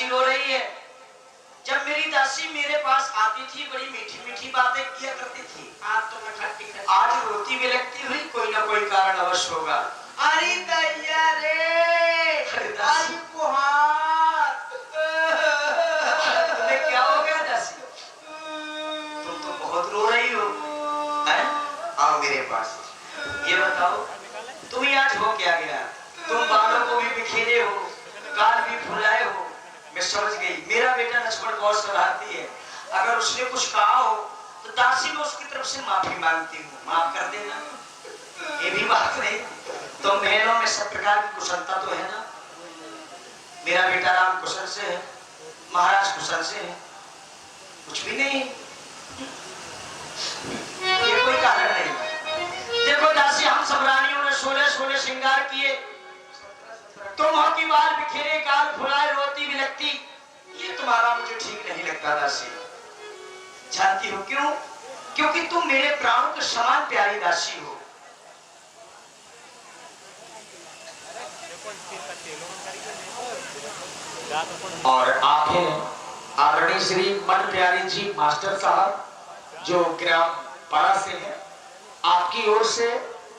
दासी रो रही है। जब मेरी दासी मेरे पास आती थी बड़ी मीठी मीठी बातें किया करती थी। आज तो मैं खट्टी खट्टी, आज रोती बिलखती हुई, कोई ना कोई कारण अवश्य होगा। अरे दैया रे, अरे दासी, अरे कुहार, तुम्हें क्या हो गया दासी? तुम तो बहुत रो रही हो। हैं? आओ मेरे पास। ये बताओ तुम्हें आज हो क्या गया? तुम बालों को भी बिखेरे हो, गाल भी फुलाए हो। मैं समझ गई, मेरा बेटा लक्ष्मण बहुत सलाहती है। अगर उसने कुछ कहा हो तो दासी मैं उसकी तरफ से माफी मांगती हूँ, माफ कर देना। ये भी बात नहीं, तो महलों में सब प्रकार की कुशलता तो है ना। मेरा बेटा राम कुशल से है, महाराज कुशल से है, कुछ भी नहीं। ये कोई कारण नहीं। देखो दासी, हम सब रानियों ने 16 श्रृंगार किए, तुम हो की बाल बिखेरे, गाल फुलाए, रोती भी लगती। ये तुम्हारा मुझे ठीक नहीं लगता दासी। जानती हो क्यों? क्योंकि तुम मेरे प्राणों के समान प्यारी दासी हो। और आप हैं आदरणीय श्री मन प्यारी जी मास्टर साहब, जो ग्राम पारा से हैं। आपकी ओर से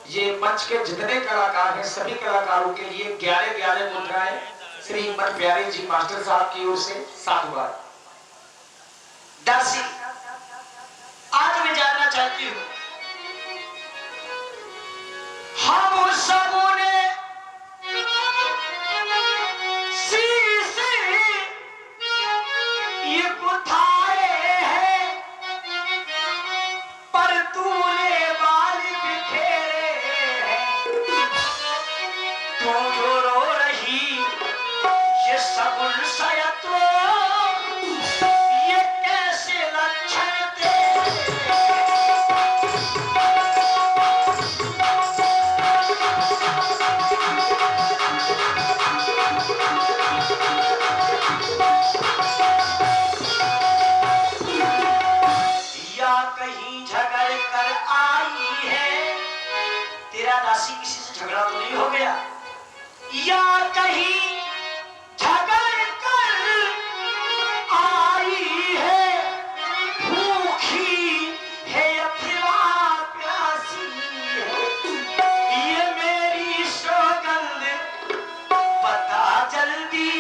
ये मंच के जितने कलाकार हैं सभी कलाकारों के लिए 11 मुद्राएं श्री मन प्यारी जी मास्टर साहब की ओर से साधुवाद। दासी, आज मैं जानना चाहती हूँ, हम सबों ने शीशे ये गुथाए हैं, पर तूने बाल बिखेरे हैं। तू जो रो रही ये सगुन सयतो, ये कैसे लक्षण तेरे? या कहीं झगड़ कर आई है? तेरा दासी किसी से झगड़ा तो नहीं हो गया? या कहीं झगड़ कर आई है, भूखी है अथवा प्यासी है, ये मेरी सौगंध बता जल्दी,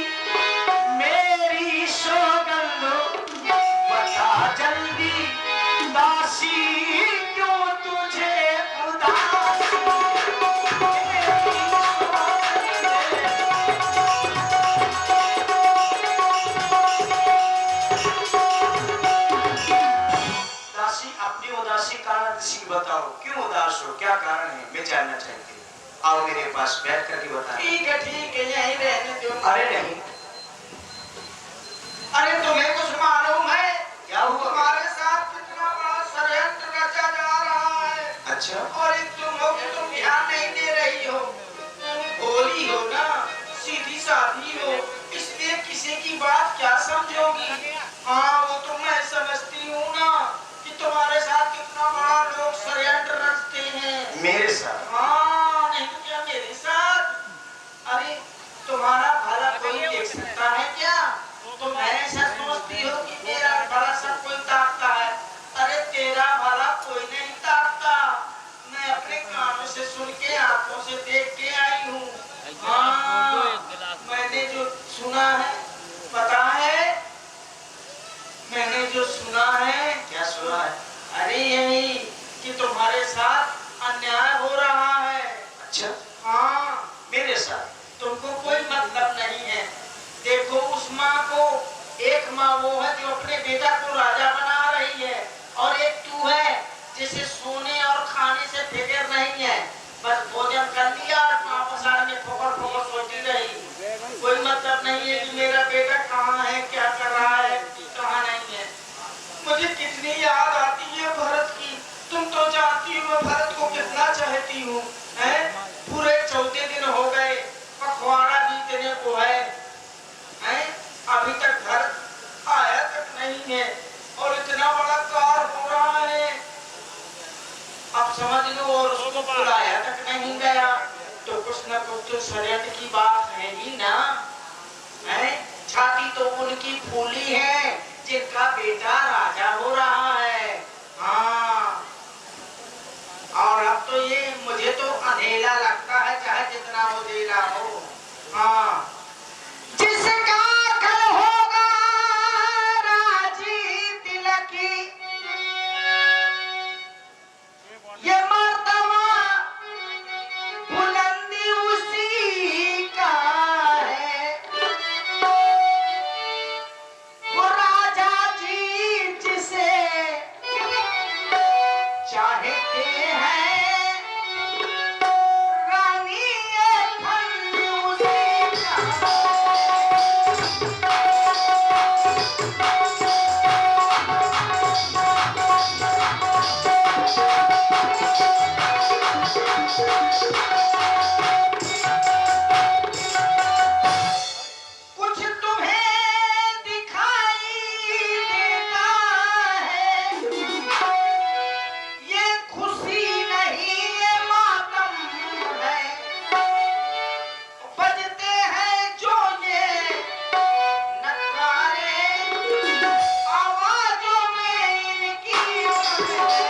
मेरी सौगंध बता जल्दी, दासी क्यों तुझे उदासी? दासी, अपनी उदासी कारण बताओ, क्यों उदास हो, क्या कारण है? मैं जानना चाहती हूँ। आओ मेरे पास बैठ करके बता। ठीक है, यहीं रहने दो। अरे नहीं। अरे तुम्हें कुछ मालूम है? क्या हुआ? तुम्हारे साथ कितना बड़ा षड्यंत्र रचा जा रहा है। अच्छा, और तुम हो कि तुम ध्यान नहीं दे रही हो। भोली हो ना, सीधी साधी हो, इसलिए किसी की बात क्या समझोगी? हाँ, वो तो मैं समझती हूँ ना कि तुम्हारे साथ कितना बड़ा लोग षड्यंत्र रचते हैं। मेरे साथ? हाँ, नहीं तो क्या मेरे साथ? अरे तुम्हारा भला कोई देख सकता है क्या? तुम ऐसा सोचती हो कि मेरा भला सब कोई ताकता है? अरे तेरा भला कोई नहीं ताकता। मैं अपने कानों से सुन के, आंखों से देख के आई हूँ। हाँ, मैंने जो सुना है, पता है मैंने जो सुना है? क्या सुना है? अरे यही कि तुम्हारे साथ अन्याय हो रहा है। अच्छा, हाँ, मेरे साथ? तुमको कोई मतलब नहीं है। देखो, उस माँ को, एक माँ वो है जो अपने बेटा को राजा बना रही है, और एक तू है जिसे सोने और खाने से फिक्र नहीं है। बस भोजन कर लिया और वापस आने में फोकर फोकर सोती रही। कोई मतलब नहीं है कि मेरा बेटा कहाँ है, क्या कर रहा है, कहाँ नहीं है। मुझे कितनी याद आती है भरत की। तुम तो जानती हो मैं भरत को कितना चाहती हूँ। पूरे 14 दिन हो गए, पखवाड़ा बीतने को है, अभी तक भरत आया तक नहीं है, और इतना बड़ा कार हो रहा है, अब समझ लो, और उसको बुलाया तक नहीं गया। तो कुछ न कुछ तो षड्यंत्र की बात है ही ना। छाती तो उनकी फूली है जिनका बेटा राजा हो रहा है। हाँ, और अब तो ये मुझे तो अंधेला लगता है, चाहे जितना उजेला हो। हाँ, जिसका कल होगा राजी तिलकी, ये मर्तबा बुलंदी उसी का है। वो राजा जी जिसे चाहते हैं, रानी ये फंद उसी का। कुछ तुम्हें दिखाई देता है, ये खुशी नहीं ये मातम है। बजते हैं जो ये नगारे, आवाजों में इनकी उम्र है।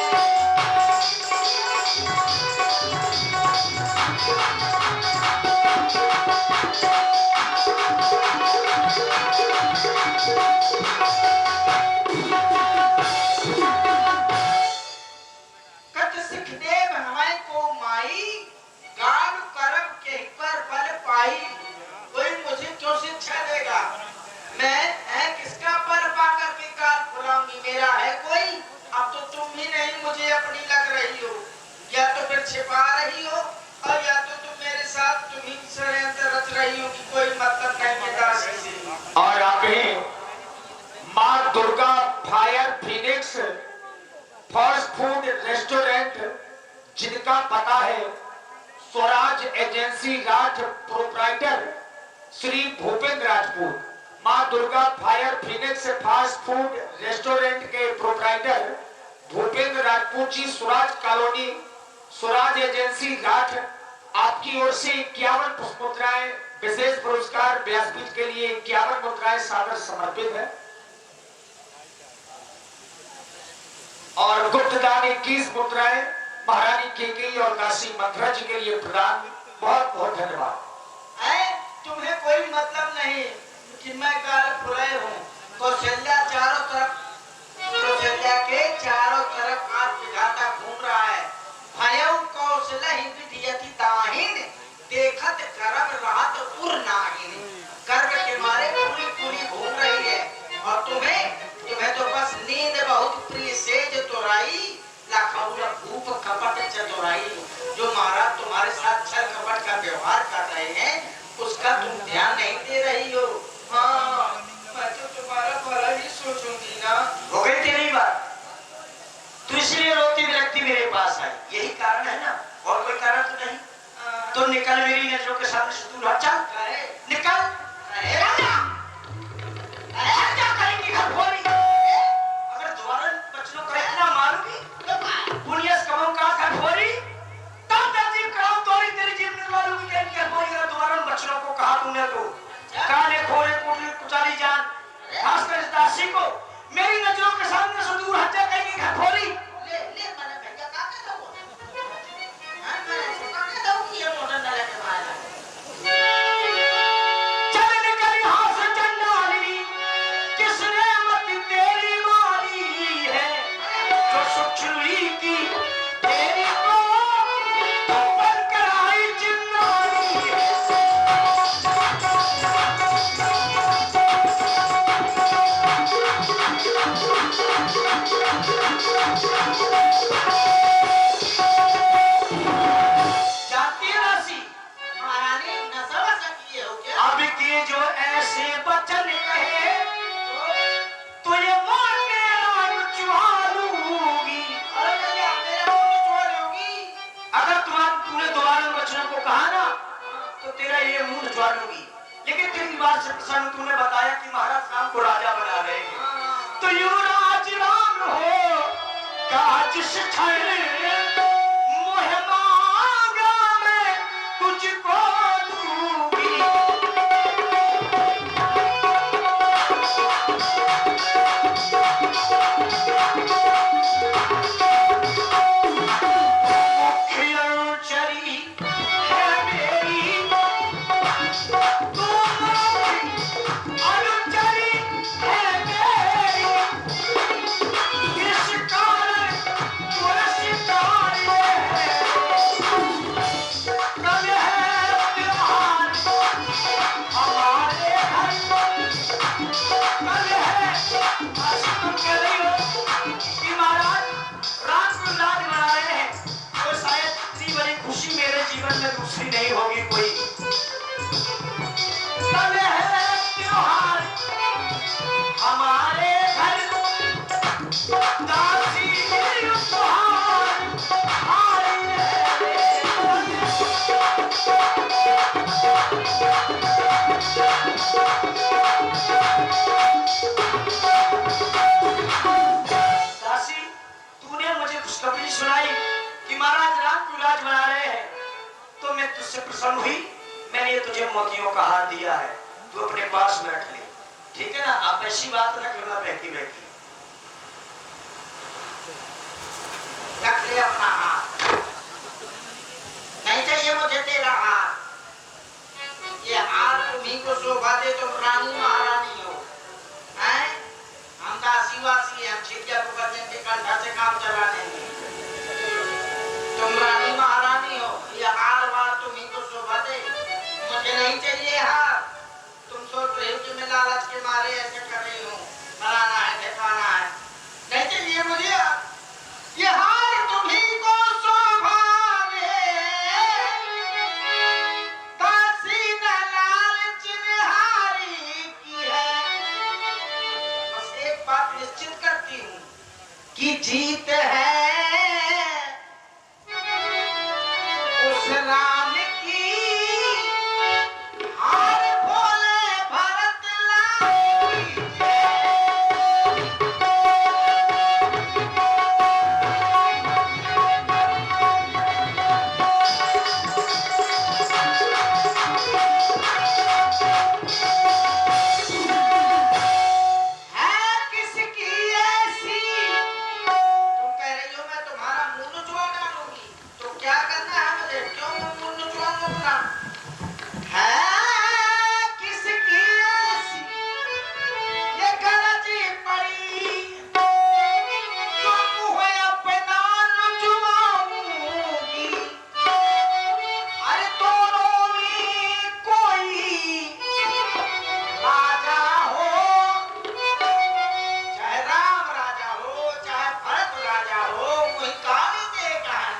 कत सिखदेव हमारे को माई, गान करब के पर बल पाई। कोई मुझे क्यों शिक्षा देगा? मैं है किसका बल पाकर के गाल फुलाऊंगी? मेरा है कोई? अब तो तुम ही नहीं मुझे अपनी लग रही हो, या तो फिर छिपा रही हो, और या तो तुम मेरे साथ तुम ही षड्यंत्र रच रही हो कि कोई मतलब नहीं है दासी से। और आगे माँ Durga fire Phoenix fast food restaurant, जिनका पता है स्वराज एजेंसी राज, प्रोप्राइटर श्री भूपेंद्र राजपूत। माँ Durga fire Phoenix fast food restaurant के proprietor Bhupendra Rajput ji, Swaraj colony, Swaraj agency राज, आपकी ओर से 51 पुष्प मुद्राएं, विशेष पुरस्कार व्यासपीठ के लिए 51 मुद्राएं सादर समर्पित है। और गुप्तदान 21 मुद्राएं महारानी केकई और दासी मंथरा जी के लिए प्रदान। बहुत बहुत धन्यवाद। तुम्हें कोई मतलब नहीं कि मैं गाल फुलाए हूँ। कौशल्या चारों तरफ, कौशल्या के चारों तरफ आज विधाता घूम रहा है। भयउ कौशल ही विधियति दाहिन, देखत करब रहत उर नाहिन। गर्व के मारे पूरी पूरी घूम रही है। और तुम्हें तो बस नींद बहुत प्रिय सेज तोराई, लाखौला भूप कपट चतुराई। जो महाराज तुम्हारे साथ छल कपट का व्यवहार कर रहे हैं, उसका तुम ध्यान नहीं दे रही हो। हाँ, मैं तो तुम्हारा भला ही सोचूंगी ना। हो गई तेरी बात, तू इसलिए रोती बिलखती मेरे पास आई, यही कारण है ना, और कोई कारण तो नहीं। तो निकल मेरी नजरों के सामने से दूर हट, चल निकल। अरे हट जा, करेंगी घर खोली। अगर दोबारा बच्चों का इतना मारूंगी, पुनियस कमाऊं का घर खोली, तब तरजीब कराऊं तोरी तेरी जीव निकालूंगी कहीं घर खोली। अगर दोबारा बच्चों को कहा तूने तो काले खोले कुचाली जान, खासकर इस दासी को मेरी नजरों के सामने से दूर हट जा, कहीं घर खोली। ले ले मैंने भैया का कहता हूँ। हां मैं ऐसा कहता हूँ कि ये मोटर न लेके आया। चल निकल यहाँ से चंडाली, किसने मत तेरी मारी है, जो सुखली की तेरी को पर कराई चिंगारी है। जाती है राशि, महारानी नशा वशा किए हो क्या? अब के जो ऐसे बचन कहे, तो ये मार के राग चुहा लूंगी। अरे भैया मेरा मुंह छोड़ होगी। अगर तूने दोबारा उन बच्चों को कहा ना, तो तेरा ये मुंह ज्वार लूंगी। लेकिन तेरी बात से प्रसन्न, तूने बताया कि महाराज राम को राजा बना रहे हैं, तो युवराज राम हो काज सिखाए, मोह मांगा मैं तुझको दूंगी। प्रसन्न हुई, मैंने तुझे मोतियों का हार दिया है, तू अपने पास में रख ले, ठीक है ना? आप ऐसी बात न करना बहकी बहकी। रख ले अपना हाथ, नहीं चाहिए मुझे तेरा हाथ। ये हाथ तुम्ही को शोभा दे, तुम रानी महारानी हो, हैं? हम दासी वासी हैं, हम छिटिया को बचन के कंधा से काम चला देंगे। तुम रानी महारानी हो, ये हार वार तुम्ही को शोभा दे, मुझे नहीं चाहिए हार। तुम सोच रहे हो कि मैं लालच के मारे ऐसे कर रही हूँ, बनाना है ठिकाना है, नहीं चाहिए मुझे। ये हार तुम्ही को शोभा दे, दासी न लालच में हारी की है। बस एक बात निश्चित करती हूँ कि जीत है उस राम की, हार भोले भरत लाल की है किसकी ऐसी। तुम कह रही हो मैं तुम्हारा मुंह नुचवा डालूंगी, तो क्या करना है मुझे, क्यों मुंह नुचवाऊं अपना। है किसकी ऐसी ये गरज पड़ी, जो मुँह अपना नुचवाऊंगी। अरे दोनों में कोई राजा हो, चाहे राम राजा हो चाहे भरत राजा हो, वही कहानी देगा है।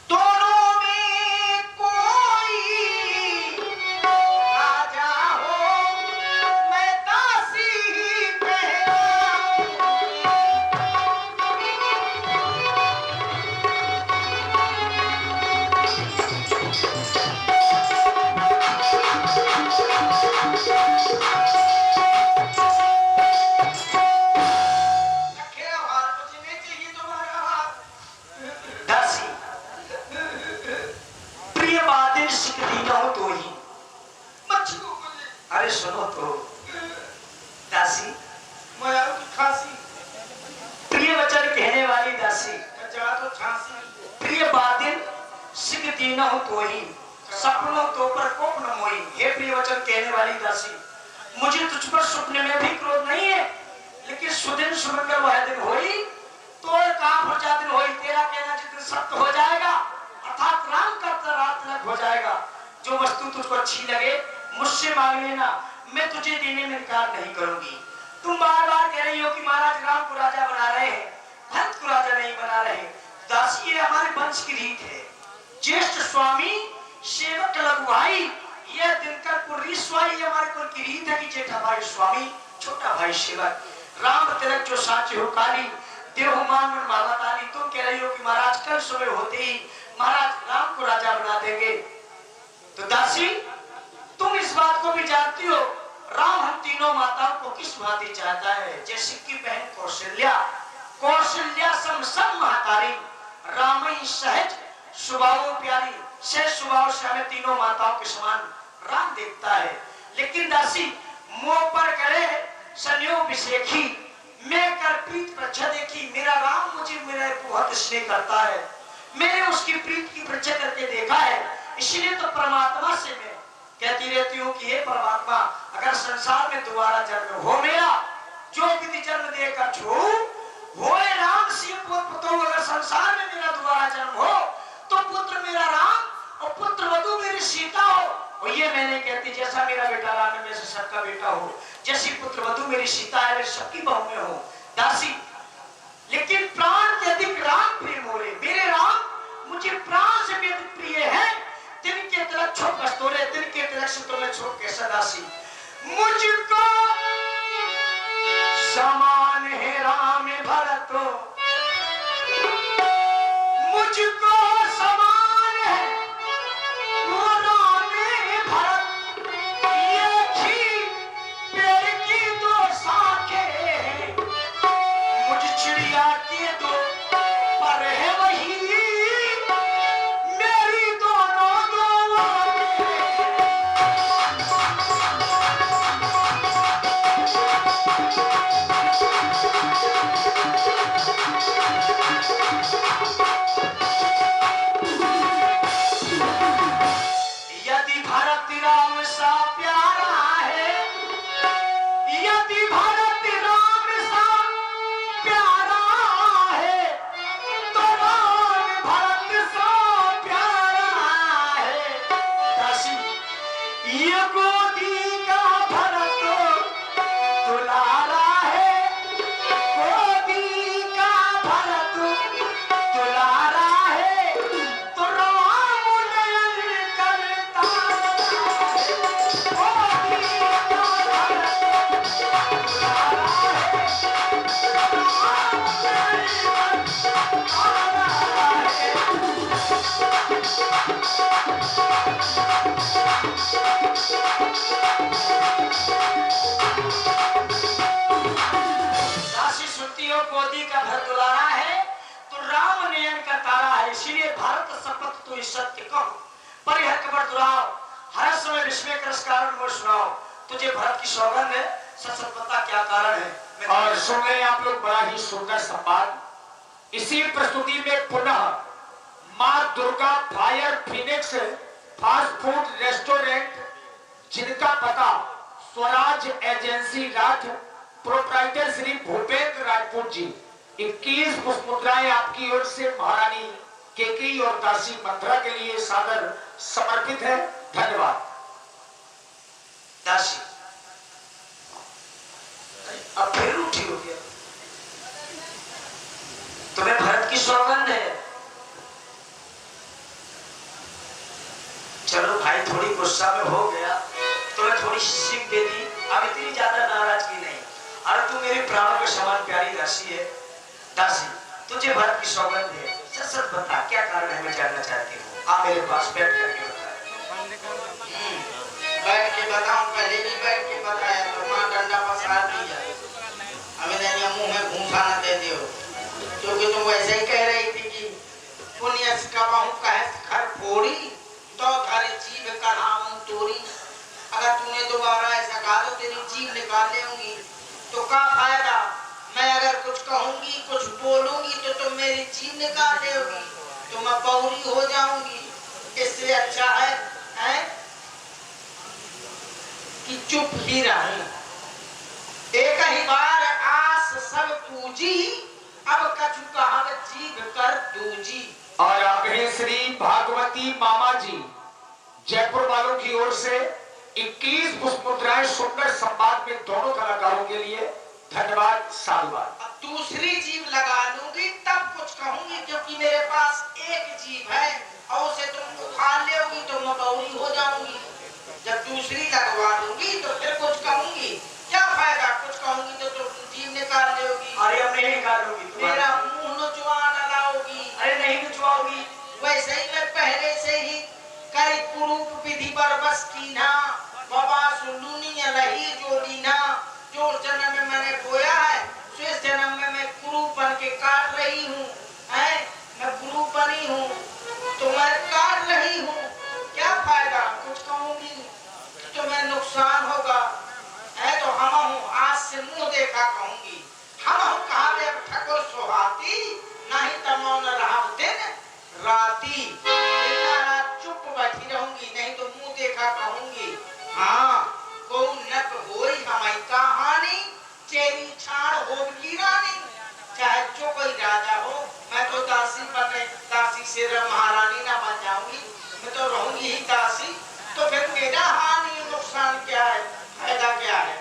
दोनों में कोई राजा हो, मैं दासी ही कहलाऊंगी। रखे रहो हार, मुझे नहीं चाहिए तुम्हारा हार। दासी, प्रिय बादिल सिख दीना हो तो ही। मत छुओ मुझे, अरे सुनो तो दासी, मैं आऊं की खांसी, प्रिय वचन कहने वाली दासी, जा तो झांसी। प्रिय बादिल सिख दीना हो तो ही, सपनों तो पर कोप न मोई। हे प्रिय वचन कहने वाली दासी, मुझे तुझ पर सपने में भी क्रोध नहीं है, लेकिन सुदिन सुमंगल वह दिन होई, तो काम हो जा दिन होई। तेरा कहना जिस दिन सत्य हो जाएगा, अर्थात राम का रात तक हो जाएगा। जो वस्तु तुझको अच्छी लगे मुझसे मांग लेना, मैं तुझे देने में इनकार नहीं करूंगी। तुम बार बार कह रही हो कि महाराज राम को राजा बना रहे हैं, भरत को राजा नहीं बना रहे। दासी, ये हमारे वंश की रीत है, ज्येष्ठ स्वामी सेवक लघुभाई, यह दिनकर पुरीश्वाई, ये हमारे कुल की रीत है कि जेठा भाई स्वामी छोटा भाई सेवक। राम तिलक जो साचे हो काली, देहुमान मन माला ताली। तुम कह रही हो कि महाराज कल सुबह होते ही महाराज राम को राजा बना देंगे। तो दासी, तुम इस बात को भी जानती हो, राम हम तीनों माताओं को किस भांति चाहता है। जैसे की बहन कौशल्या, कौशल्या सम सम महातारी, रामई सहज स्वभाव प्यारी, सहज स्वभाव से हमें तीनों माताओं के समान राम देखता है। लेकिन दासी, मोह पर करे संयोग विशेखी, मैं कर प्रीत परीक्षा देखी। मेरा राम मुझे मेरा बहुत स्नेह करता है, मैंने उसकी प्रीत की परीक्षा करके देखा है, इसलिए तो परमात्मा से मैं कहती रहती हूँ कि हे परमात्मा, अगर संसार में दोबारा जन्म हो मेरा, जो विधि जन्म देकर छो होए राम से पुत्र, अगर संसार में मेरा दोबारा जन्म हो तो पुत्र मेरा राम और पुत्र वधु मेरी सीता हो। और ये मैंने कहती, जैसा मेरा बेटा राम है वैसे सबका बेटा हो, जैसी पुत्र वधु मेरी सीता है वैसे सबकी बहू में हो। दासी, लेकिन प्राण से अधिक राम प्रिय मोरे, मेरे राम मुझे प्राण से भी अधिक प्रिय है। तिनके तिलक छोड़ कस्तूरे, तिनके तिलक से तुम्हें छोड़ कैसा दासी। मुझको समान है राम भरत, मुझको समान है वो राम भरत। एक ही पेड़ की दो शाखें हैं, मुझ चिड़िया के दो पर है वही, मेरी दोनों दो भरत राम सा प्यारा है, यदि भरत राम सा प्यारा है, तो राम भरत सा प्यारा है। दासी, ये गोदी का भरत दुलारा है, गोदी का भरत दुलारा है, तो राम नयन करता है। गोदी का भरत दुलारा है, राम नयन दासी सुनती हो, गोदी का भरत दुलारा है तो राम नयन का तारा है, इसीलिए भारत शपथ तू सत्य कहो, पर यह कबर दुराओ, हर समय विस्मय करस कारण वो सुनाओ, तुझे भरत की सौगंध है, सच सच बता क्या कारण है। और सुन रहे आप लोग बड़ा ही सुंदर संवाद। इसी प्रस्तुति में पुनः मां Durga fire Phoenix fast food restaurant, जिनका पता स्वराज एजेंसी राठ, प्रोप्राइटर श्री भूपेंद्र राजपूत जी, 21 पुष्पमुद्राएं आपकी ओर से महारानी केकई और दासी मंथरा के लिए सादर समर्पित है। धन्यवाद। दासी अब फिर उठी हो गया, तुम्हें भरत की सौगंध है। चलो भाई, थोड़ी गुस्सा में हो गया, तुम्हें थोड़ी सीख दे दी, अब इतनी ज्यादा नाराजगी नहीं। अरे तू मेरी प्राणों के समान प्यारी दासी है। दासी, तुझे भरत की सौगंध है, सच सच बता क्या कारण है, मैं जानना चाहती हूँ। आप मेरे पास बैठ करके बता। बैठ के बताऊं? पहले भी बैठ के बताया तो मां डंडा पसार दिया, हमें नहीं मुंह में घूंसा न दे दियो, क्योंकि तुम वैसे ही कह रही थी कि पुण्य का बहु कहे घर फोड़ी तो थारे जीभ कढ़ाऊं तोरी। अगर तूने दोबारा ऐसा कहा तो तेरी जीभ निकाल लेंगी, तो क्या फायदा? मैं अगर कुछ कहूंगी, कुछ बोलूंगी तो तुम मेरी जीभ निकाल दोगी, तो मैं बौरी हो जाऊंगी। इससे अच्छा है कि चुप ही रहूं। एक ही बार आस सब पूजी, अब कछु कहावत जीभ कर दूजी। और अभी श्री भागवती मामा जी जयपुर वालों की ओर से 21 पुष्पमुद्राएं सुंदर संवाद में दोनों कलाकारों के लिए धन्यवाद, साधुवाद। अब दूसरी जीभ लगा लूंगी तब कुछ कहूंगी, क्योंकि मेरे पास एक जीभ है और उसे तुम उखाड़ लोगी तो मैं बौरी हो जाऊंगी। जब दूसरी लगवा लूंगी तो फिर कुछ कहूंगी, क्या फायदा? कुछ कहूंगी तो तुम जीभ निकाल लोगी। अरे अब नहीं निकाल लोगी, मेरा मुंह नचवा न लाओगी। अरे नहीं नचवाओगी। वैसे ही मैं पहले से ही कई कुरूप विधि बरबस कीना, बाबा सुलूनी रही जो लीना। जो जन्म में मैंने बोया है, इस जन्म में मैं कुरूप बन के काट रही हूँ। मैं कुरूप बनी हूँ तो मैं काट रही हूँ, क्या फायदा? कुछ कहूंगी तो मैं नुकसान होगा। तो हम हूँ आज से मुंह देखा कहूंगी, हम हूँ कहा ठकुर सुहाती, नहीं तमो न रहा दिन राती। चुप बैठी रहूंगी, नहीं तो मुंह देखा कहूंगी। हाँ, को नक होई हमारी कहानी, चेरी छाड़ होगी रानी। चाहे जो कोई राजा हो, मैं तो दासी बने, दासी से महारानी ना बन जाऊंगी, मैं तो रहूंगी ही दासी। तो फिर मेरा हानि नुकसान क्या है, फायदा क्या है?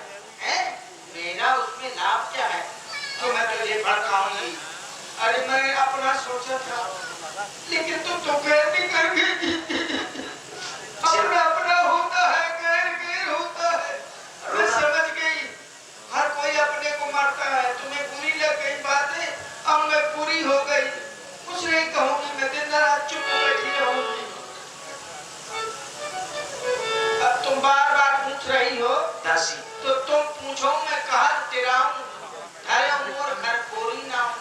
मेरा उसमें लाभ क्या है तो मैं तुझे भड़काऊंगी? अरे मैंने अपना सोचा था, लेकिन तुम तो गैर भी कर गई। अपना अपना होता है, गैर गैर होता है। मैं समझ गई, हर कोई अपने को मारता है। तुम्हें बुरी लग गई बातें, अब मैं बुरी हो गई। कुछ नहीं कहूंगी, मैं दिन रात चुप बैठी रहूंगी। अब तुम बार बार पूछ रही हो दासी, तो तुम पूछो, मैं कहा तेरा हूँ। अरे मोर घर फोड़ी नाम,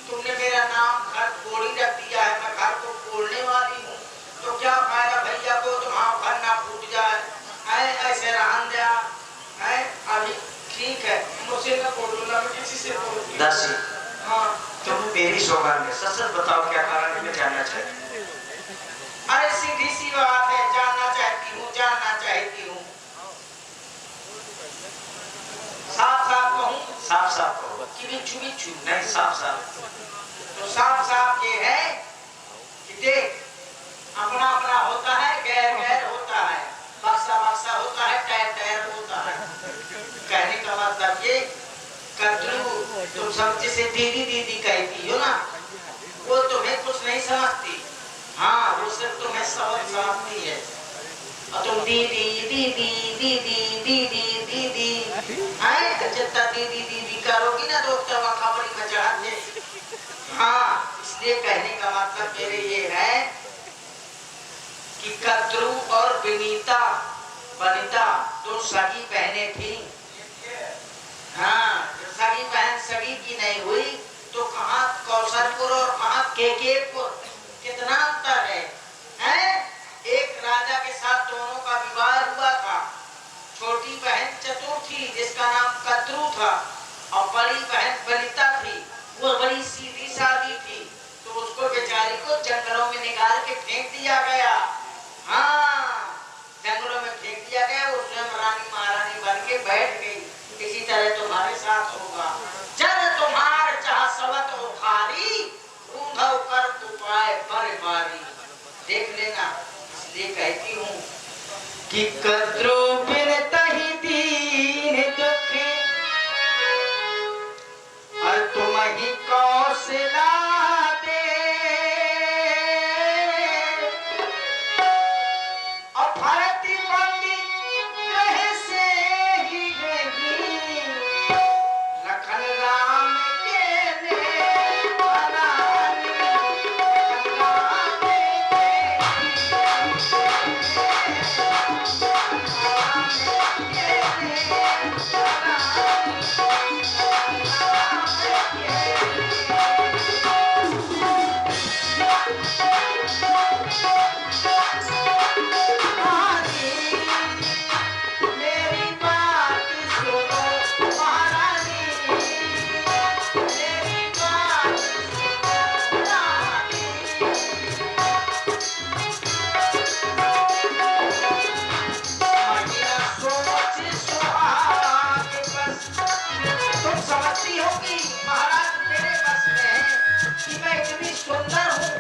तुमने मेरा नाम घर फोड़ी रख दिया है, मैं घर को फोड़ने वाली हूँ। तो क्या फायदा भैया को तुम्हारा घर ना फूट जाए? ऐसे रहन दिया है। अभी ठीक है, मुझसे ना बोलो ना, मैं किसी से बोलूंगी। दासी, हाँ, तुम मेरी सौगंध है, सच सच बताओ क्या कारण है, मैं जानना चाहती हूँ। अरे सीधी सी बात है, जानना चाहती हूँ, जानना चाहिए। साफ साफ कहो। कि बिच्छू बिच्छू? नहीं, साफ साफ। तो साफ साफ ये है कि देख, अपना अपना होता है, गैर गैर होता है, बक्सा बक्सा होता है, टायर टायर होता है। कहने का मतलब ये, कद्रू तुम सब जिसे दीदी दीदी कहती हो ना, वो तुम्हें कुछ नहीं समझती। हाँ, वो सिर्फ तुम्हें समझती है। और तुम दीदी दीदी दीदी दीदी दीदी हैं, जितना दीदी दीदी करोगी ना तो उतना खबरी में चढ़ाते। हाँ, इसलिए कहने का मतलब मेरे ये है कि कद्रू और वनिता दो सगी बहनें थी। हाँ, सगी बहन सगी की नहीं हुई तो कहाँ कौशलपुर और कहाँ केकेपुर, कितना अंतर है, हैं? एक राजा के साथ दोनों का विवाह हुआ था। छोटी बहन चतुर थी जिसका नाम कद्रू था, और बड़ी बहन वनिता थी, वो बड़ी सीधी सादी थी। तो उसको बेचारी को जंगलों में निकाल के फेंक दिया गया। हाँ, जंगलों में फेंक दिया गया। वो स्वयं रानी महारानी बन के बैठ गई। इसी तरह तुम्हारे साथ होगा। जब तुम्हार चाह सवत उखारी, ऊंधव कर उपाय पर मारी। देख लेना, इसलिए कहती हूँ कि कद्रू बिन तही दीन दुख, और तुम ही कौशला दे, और भरती बंदी रहे से ही रही, लखन राम के ने बनानी, लखन राम मेरी बात सुनो महारानी, मेरी बात सुनो रानी। महिला सोच सुहाग बस, तुम समझती हो कि महाराज मेरे बस में है कि मैं इतनी सुंदर हूँ।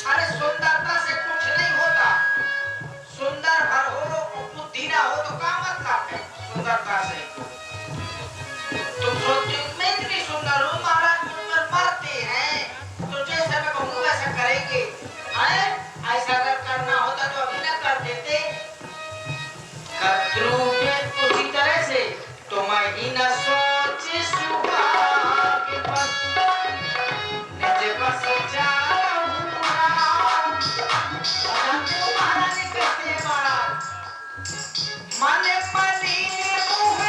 अरे सुंदरता से कुछ नहीं होता, सुंदर भर हो बुद्धि ना हो तो क्या मतलब है सुंदरता से? तुम सोचते हो मैं इतनी सुंदर हूँ, महाराज मुझ पर मरते हैं, तो जैसा मैं कहूँ वैसा करेंगे। हैं? ऐसा अगर करना होता तो अभी ना कर देते। कद्रू के उसी तरह से तुम ही न सोच सुहाग बस, निज बस जाऊँ राम। जानते हो महारानी कहते हैं महाराज, मन मलिन मुँह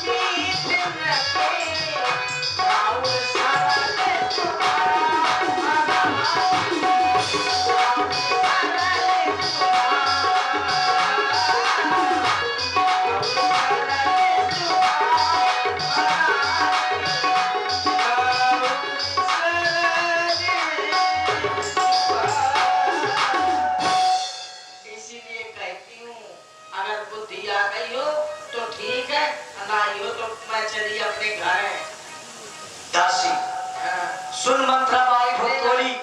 मीठ रखे, राउर सरल सुहाग, राउर सरल इसीलिए कहती हूँ, अगर बुद्धि आ गई हो तो ठीक है, ना आई हो तो मैं चली अपने घर है। दासी, सुन मंत्रा बाई भुतोली।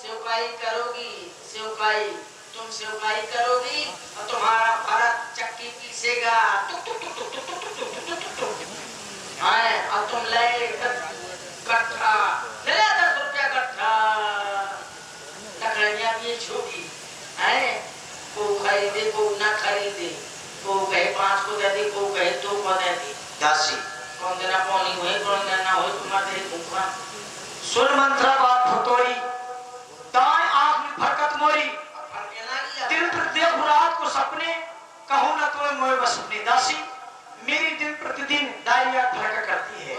सेवकाई करोगी, सेवकाई तुम सेवकाई करोगी और तुम्हारा भरत चक्की पीसेगा, टुक टुक टुक टुक टुक टुक टुक टुक टुक टुक टुक। हाँ, और तुम ले कट्ठा ले 10 रुपया कट्ठा लकड़ियाँ बेच होगी। हैं, को खरीदे को ना खरीदे, को कहे 5 को दे दे, को कहे 2 को दे दे। दासी, कौन देना पानी हुए, कौन देना हो, तुम्हारे दे दूंगा। सुन मंत्रा बात भुतोली। दाएं आंख में फरकत मोरी, दिन प्रतिदिन रात को सपने, कहूँ ना तुम्हें मोए बस सपने। दासी, मेरी दिन प्रतिदिन डायरिया फरक करती है,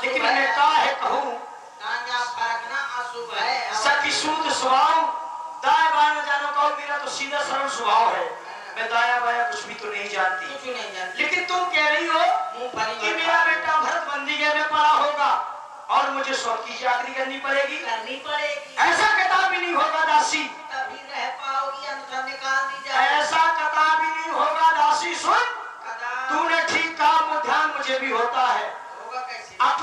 लेकिन मैं का है कहूँ सखी सूद स्वभाव, दाएं बाएं न जानो कहो, मेरा तो सीधा सरल स्वभाव है। मैं दाया बाया कुछ भी तो नहीं जानती, लेकिन तुम कह रही हो कि मेरा बेटा भरत बंदीगृह में पड़ा होगा और मुझे शौक की चाकरी करनी पड़ेगी। ऐसा कदापि नहीं होगा दासी, तभी रह पाओगी, अन्यथा निकाल दी जाए। ऐसा कदापि नहीं होगा दासी। सुन, तूने ठीक कहा, ध्यान मुझे भी होता है। होगा कैसे? अब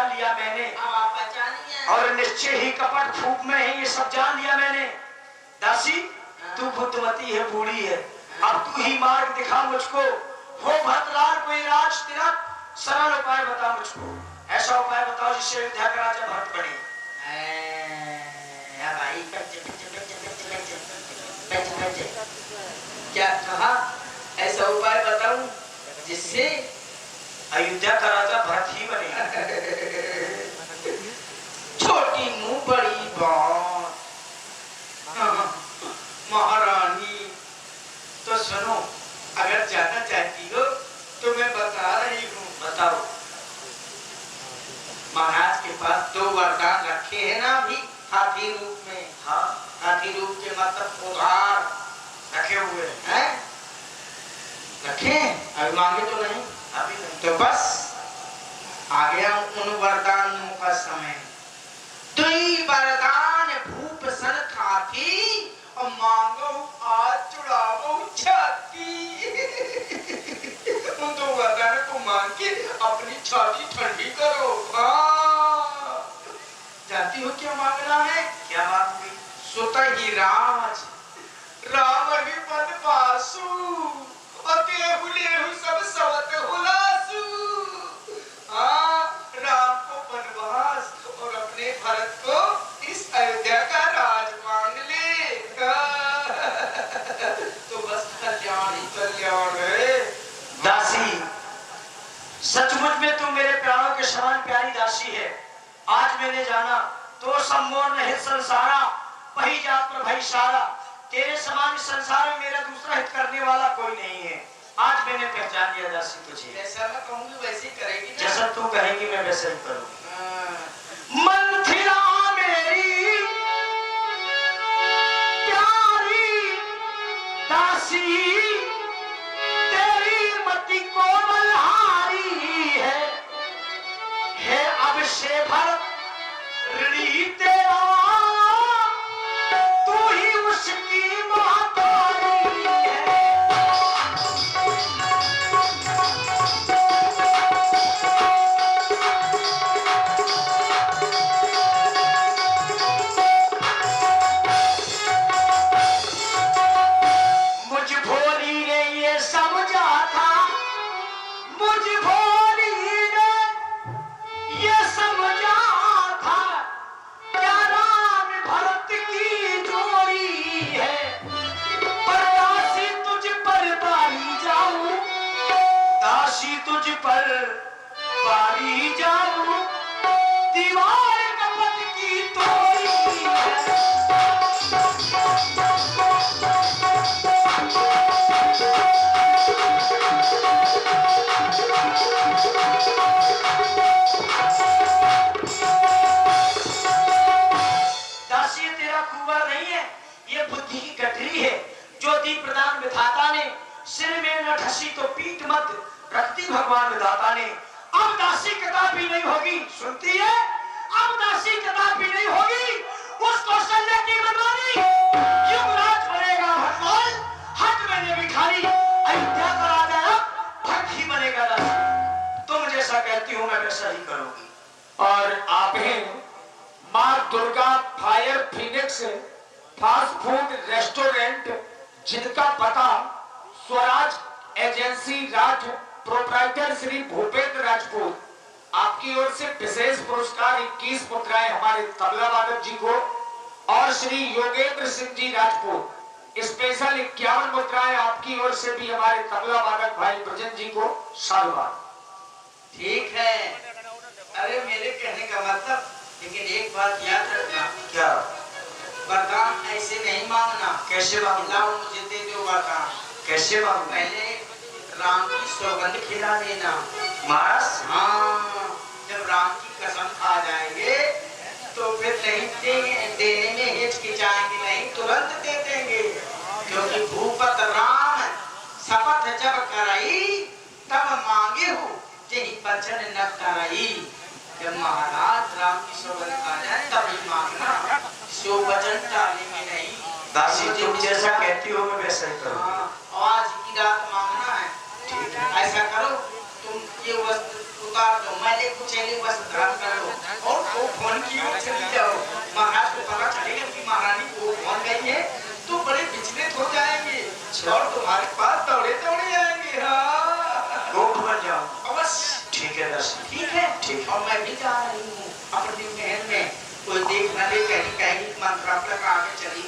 पहचान लिया मैंने, अब आप पहचानिए। और निश्चय ही कपट फूक में ही ये सब जान लिया मैंने। दासी तू बुद्धमती है, बूढ़ी है, अब तू ही मार्ग दिखा मुझको। हो भरतलाल कोई राज तिलक सरल उपाय बता मुझको, ऐसा उपाय बताओ जिससे अयोध्या का राजा भरत बने। भाई क्या कहा? ऐसा उपाय बताऊं जिससे अयोध्या का राजा भरत ही बने। छोटी मुंह बड़ी बात। महारानी तो सुनो, अगर जाना चाहती हो तो मैं बता रही हूँ। बताओ। महाराज के पास 2 वरदान रखे हैं ना अभी हाथी रूप में। हाँ हाथी रूप के मतलब उधार रखे हुए हैं। रखे अभी मांगे तो नहीं, अभी नहीं। तो बस आ गया उन वरदानों का समय। दुई वरदान भूप सन खाती और मांगो आज चुड़ावो छाती। उन 2 वरदान को मांग के अपनी छाती ठंडी करो। हाँ, जानती हो क्या मांगना है? क्या मांगोगी? सुत ही राज राम ही पद पासु और देहु लेहु सब सवत हुलासु। हाँ, राम को वनवास और अपने भरत को इस अयोध्या का राज मांग ले। तो बस कल्याण ही कल्याण है। दासी सचमुच में तुम मेरे प्राणों के समान प्यारी दासी है। आज मैंने जाना तो सम्मोह नहीं संसारा, वही जात पर भाई सारा। तेरे समान इस संसार में मेरा दूसरा हित करने वाला कोई नहीं है। आज मैंने पहचान लिया दासी तुझे। जैसा मैं कहूंगी वैसे ही करेगी ना? जैसा तू कहेंगी मैं वैसे ही करूंगा। हाँ। मंथिरा मेरी प्यारी दासी, तेरी मति को बलहारी है अब से भरत ऋणी तेरा, तू ही उसकी महतारी है। मुझ भोली ने ये समझा था, मुझ भोली ने ये समझा था, क्या राम भरत की जोड़ी है। पर दासी तुझ पर बारी जाऊं, दासी तुझ पर बारी जाऊं, दीवार कपट की तोड़ी है। दासी तेरा कुंवर नहीं है, ये बुद्धि की गठरी है जो दीप प्रदान विधाता ने सिर में न ढसी तो पीठ मत रखती भगवान विधाता ने। अब दासी कदापि नहीं होगी, सुनती है? अब दासी कदापि नहीं होगी उस कौशल्या की मनमानी। युवराज बनेगा भगवान, हट मैंने भिखारी, अयोध्या का राजा अब भक्त ही बनेगा दासी। तुम जैसा कहती हो मैं वैसा ही करूंगी। और आपने मां Durga fire Phoenix fast food restaurant, जिनका पता स्वराज एजेंसी राज, प्रोप्राइटर श्री भूपेंद्र राजपूत, आपकी ओर से विशेष पुरस्कार 21 मुद्राएं हमारे तबला वादक जी को, और श्री योगेंद्र सिंह जी राजपूत स्पेशल 51 मुद्राएं आपकी ओर से भी हमारे तबला वादक भाई ब्रजन जी को साधुवाद। ठीक है। अरे मेरे कहने का मतलब, लेकिन एक बात याद रखना। क्या? वरदान ऐसे नहीं मांगना। कैसे मांगना? लाओ मुझे दे दो वरदान। कैसे मांगना? पहले राम की सौगंध खिला देना। महाराज हाँ, जब राम की कसम खा जाएंगे तो फिर नहीं देने में हिचकिचाएंगे नहीं, तुरंत दे देंगे। क्योंकि भूपत राम शपथ जब कराई तब मांगे हो, यही वचन न कराई। जब महाराज राम की सौगंध खा जाए तभी मांगना, सो वचन टालने में नहीं। दासी तुम जैसा कहती हो मैं वैसा ही करूंगा। हाँ, आज की रात मांगना है। ठीक है। ऐसा करो, तुम तुम ये वस्त्र उतार दो, मैले कुचैले वस्त्र धारण कर लो और वो फोन की ओर चली जाओ। महाराज को पता चलेगा कि महारानी को फोन गई है तो बड़े विचलित हो जाएंगे और तुम्हारे पास दौड़े दौड़े आएंगे। हाँ गोप बन जाओ। अवश्य ठीक है दर्शन, ठीक है। ठीक। और मैं भी जा रही हूँ अपनी महल में, कोई देख न ले, कहीं कहीं मंत्र आगे चली